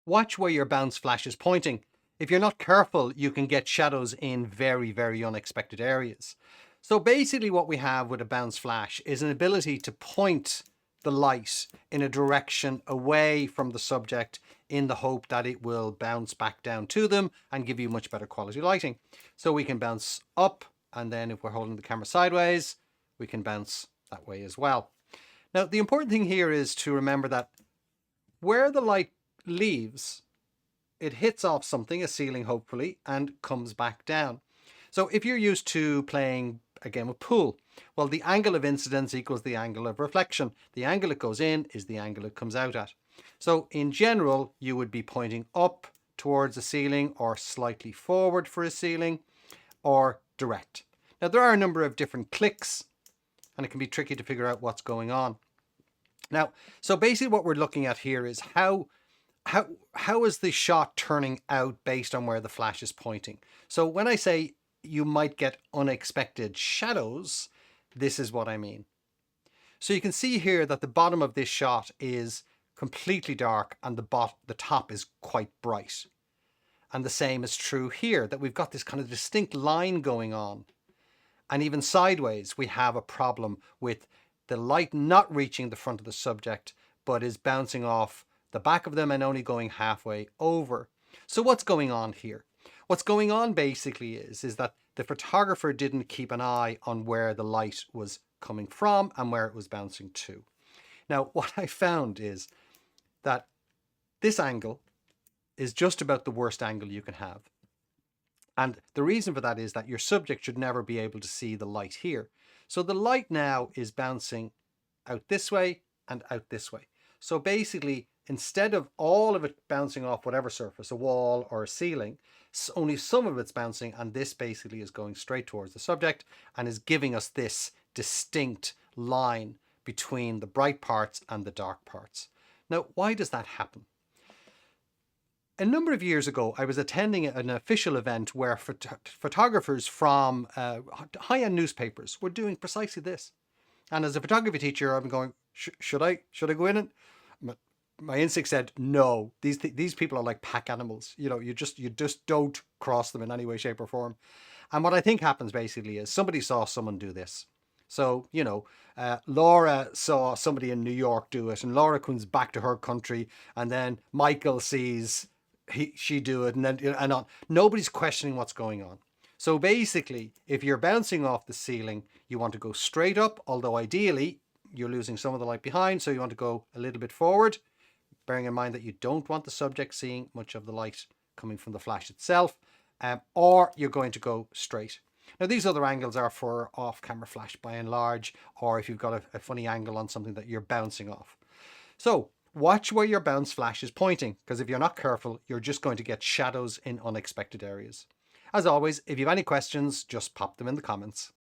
Watch where your bounce flash is pointing. If you're not careful, you can get shadows in very, very unexpected areas. So basically what we have with a bounce flash is an ability to point the light in a direction away from the subject in the hope that it will bounce back down to them and give you much better quality lighting. So we can bounce up, and then if we're holding the camera sideways, we can bounce that way as well. Now, the important thing here is to remember that where the light leaves, it hits off something, a ceiling hopefully, and comes back down. So if you're used to playing a game of pool, well, the angle of incidence equals the angle of reflection. The angle it goes in is the angle it comes out at. So in general, you would be pointing up towards a ceiling or slightly forward for a ceiling or direct. Now there are a number of different clicks and it can be tricky to figure out what's going on. Now, so basically what we're looking at here is how is the shot turning out based on where the flash is pointing. So when I say you might get unexpected shadows, this is what I mean. So you can see here that the bottom of this shot is completely dark and the top is quite bright. And the same is true here, that we've got this kind of distinct line going on. And even sideways, we have a problem with the light not reaching the front of the subject, but is bouncing off the back of them and only going halfway over. So what's going on here? What's going on basically is that the photographer didn't keep an eye on where the light was coming from and where it was bouncing to. Now, what I found is that this angle is just about the worst angle you can have. And the reason for that is that your subject should never be able to see the light here. So the light now is bouncing out this way and out this way. So basically, instead of all of it bouncing off whatever surface, a wall or a ceiling, only some of it's bouncing, and this basically is going straight towards the subject and is giving us this distinct line between the bright parts and the dark parts. Now, why does that happen? A number of years ago, I was attending an official event where photographers from high-end newspapers were doing precisely this. And as a photography teacher, I've been going, should I go in? And my instinct said, no, these people are like pack animals. You know, you just don't cross them in any way, shape or form. And what I think happens basically is somebody saw someone do this. So, you know, Laura saw somebody in New York do it, and Laura comes back to her country, and then Michael sees she do it, and then and on. Nobody's questioning what's going on. So basically, if you're bouncing off the ceiling, you want to go straight up, although ideally you're losing some of the light behind, so you want to go a little bit forward, bearing in mind that you don't want the subject seeing much of the light coming from the flash itself, or you're going to go straight. Now these other angles are for off-camera flash by and large, or if you've got a funny angle on something that you're bouncing off. So watch where your bounce flash is pointing, because if you're not careful, you're just going to get shadows in unexpected areas. As always, if you have any questions, just pop them in the comments.